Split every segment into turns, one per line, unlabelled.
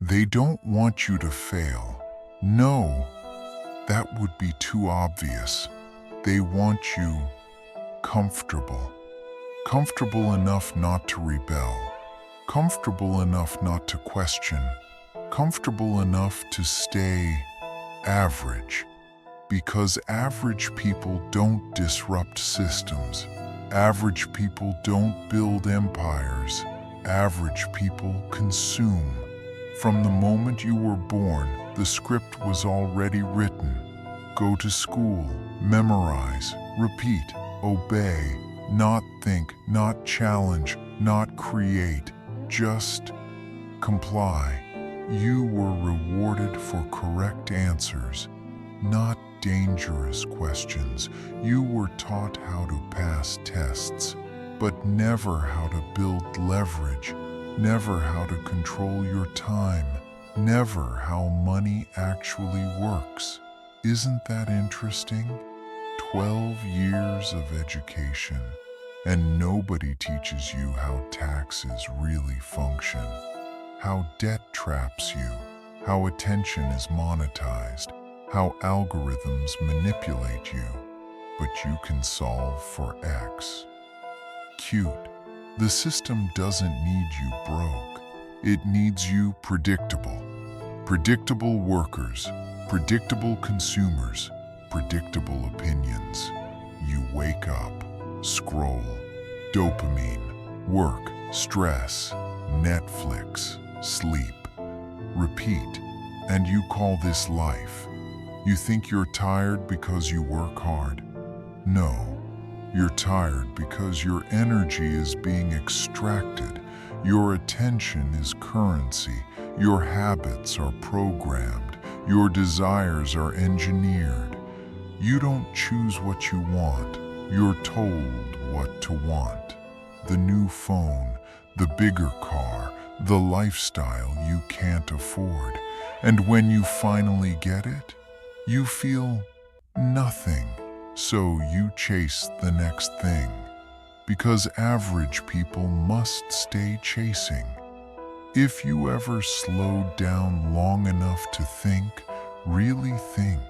They don't want you to fail. No, that would be too obvious. They want you comfortable. Comfortable enough not to rebel. Comfortable enough not to question. Comfortable enough to stay average. Because average people don't disrupt systems. Average people don't build empires. Average people consume. From the moment you were born, the script was already written. Go to school, memorize, repeat, obey, not think, not challenge, not create, just comply. You were rewarded for correct answers, not dangerous questions. You were taught how to pass tests, but never how to build leverage, never how to control your time, never how money actually works. Isn't that interesting? 12 years of education, and nobody teaches you how taxes really function, how debt traps you, how attention is monetized, how algorithms manipulate you, but you can solve for X. Cute. The system doesn't need you broke. It needs you predictable. Predictable workers, predictable consumers, predictable opinions. You wake up, scroll, dopamine, work, stress, Netflix, sleep, repeat, and you call this life. You think you're tired because you work hard? No, you're tired because your energy is being extracted. Your attention is currency. Your habits are programmed. Your desires are engineered. You don't choose what you want. You're told what to want. The new phone, the bigger car, the lifestyle you can't afford. And when you finally get it, you feel nothing. So you chase the next thing. Because average people must stay chasing. If you ever slowed down long enough to think, really think,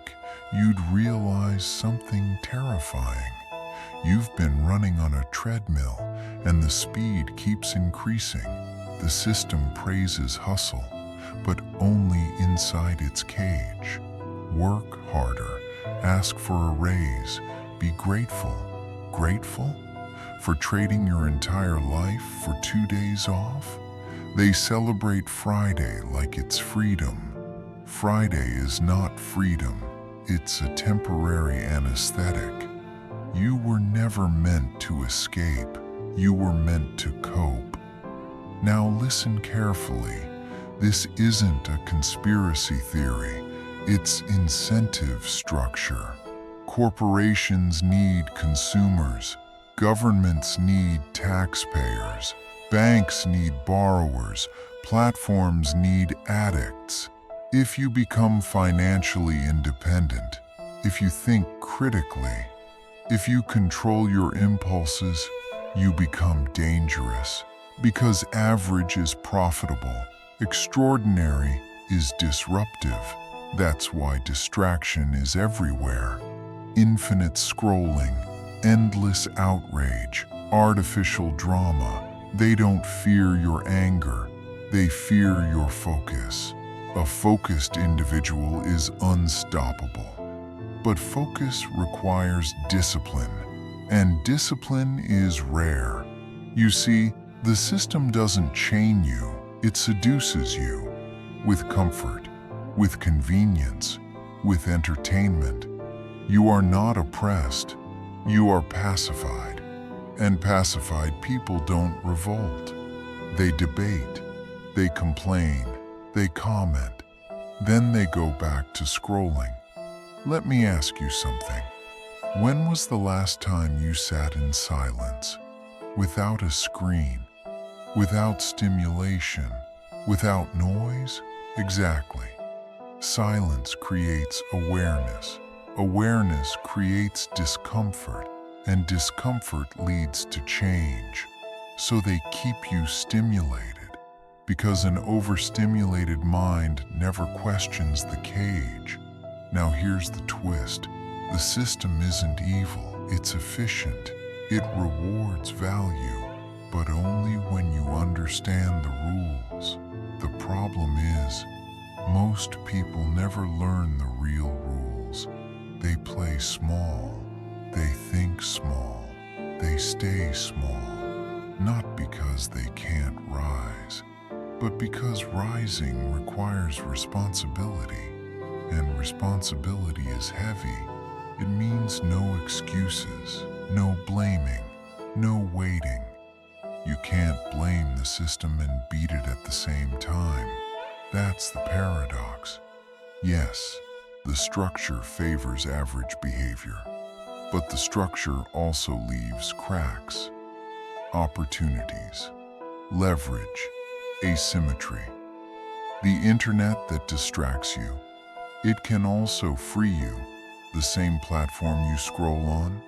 you'd realize something terrifying. You've been running on a treadmill, and the speed keeps increasing. The system praises hustle, but only inside its cage. Work harder, ask for a raise, be grateful. Grateful? For trading your entire life for 2 days off? They celebrate Friday like it's freedom. Friday is not freedom. It's a temporary anesthetic. You were never meant to escape. You were meant to cope. Now listen carefully. This isn't a conspiracy theory. It's incentive structure. Corporations need consumers. Governments need taxpayers. Banks need borrowers. Platforms need addicts. If you become financially independent, if you think critically, if you control your impulses, you become dangerous. Because average is profitable, extraordinary is disruptive. That's why distraction is everywhere. Infinite scrolling, endless outrage, artificial drama. They don't fear your anger, they fear your focus. A focused individual is unstoppable. But focus requires discipline, and discipline is rare. You see, the system doesn't chain you, it seduces you. With comfort, with convenience, with entertainment. You are not oppressed, you are pacified. And pacified people don't revolt. They debate, they complain, they comment. Then they go back to scrolling. Let me ask you something. When was the last time you sat in silence, without a screen, without stimulation, without noise? Exactly. Silence creates awareness. Awareness creates discomfort, and discomfort leads to change. So they keep you stimulated. because an overstimulated mind never questions the cage. Now here's the twist. The system isn't evil, it's efficient. It rewards value, but only when you understand the rules. The problem is, most people never learn the real rules. They play small, they think small, they stay small, not because they can't rise, but because rising requires responsibility, and responsibility is heavy. It means no excuses, no blaming, no waiting. You can't blame the system and beat it at the same time. That's the paradox. Yes, the structure favors average behavior, but the structure also leaves cracks, opportunities, leverage, asymmetry. The internet that distracts you, it can also free you. The same platform you scroll on,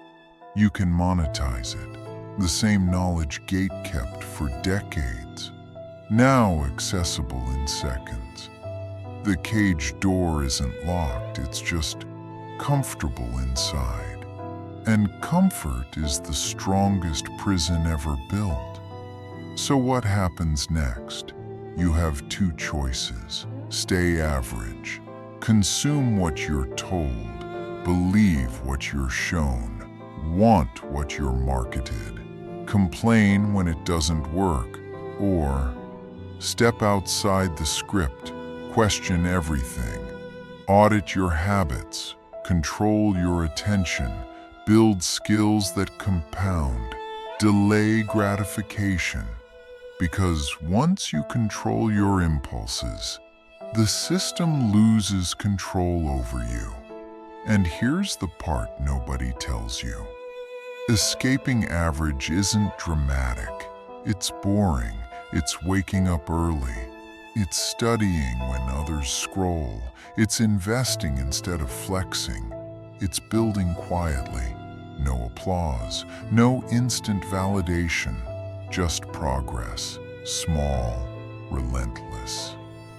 you can monetize it. The same knowledge gate-kept for decades, now accessible in seconds. The cage door isn't locked, it's just comfortable inside. And comfort is the strongest prison ever built. So what happens next? You have two choices. Stay average. Consume what you're told. Believe what you're shown. Want what you're marketed. Complain when it doesn't work. Or step outside the script. Question everything. Audit your habits. Control your attention. Build skills that compound. Delay gratification. Because once you control your impulses, the system loses control over you. And here's the part nobody tells you. Escaping average isn't dramatic. It's boring. It's waking up early. It's studying when others scroll. It's investing instead of flexing. It's building quietly. No applause, no instant validation, just progress. Small, relentless,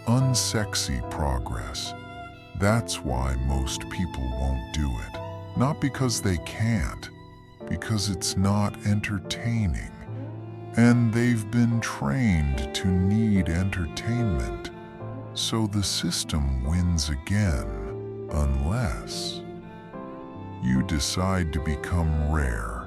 unsexy progress. That's why most people won't do it. Not because they can't, because it's not entertaining. And they've been trained to need entertainment. So the system wins again, unless you decide to become rare.